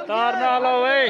तार ना लो भाई।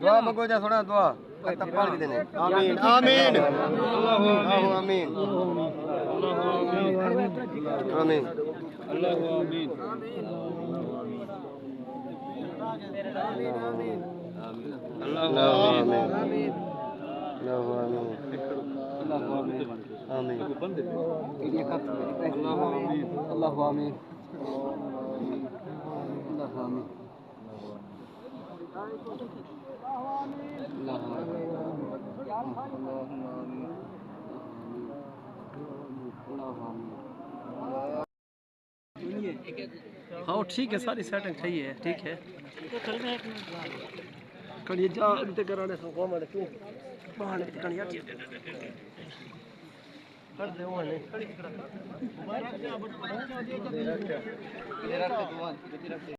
दुआ मंगो जा थोड़ा दुआ तकबल भी देने आमीन आमीन अल्लाहु आमीन आमीन अल्लाहु आमीन। अल्लाहु आमीन अल्लाहु आमीन आमीन अल्लाहु आमीन अल्लाहु आमीन हाँ ठीक है, सारी सेटिंग सही है, ठीक है। कड़िया जा ते कराने सो को मारे तू बहाने कड़िया कर दे वो ने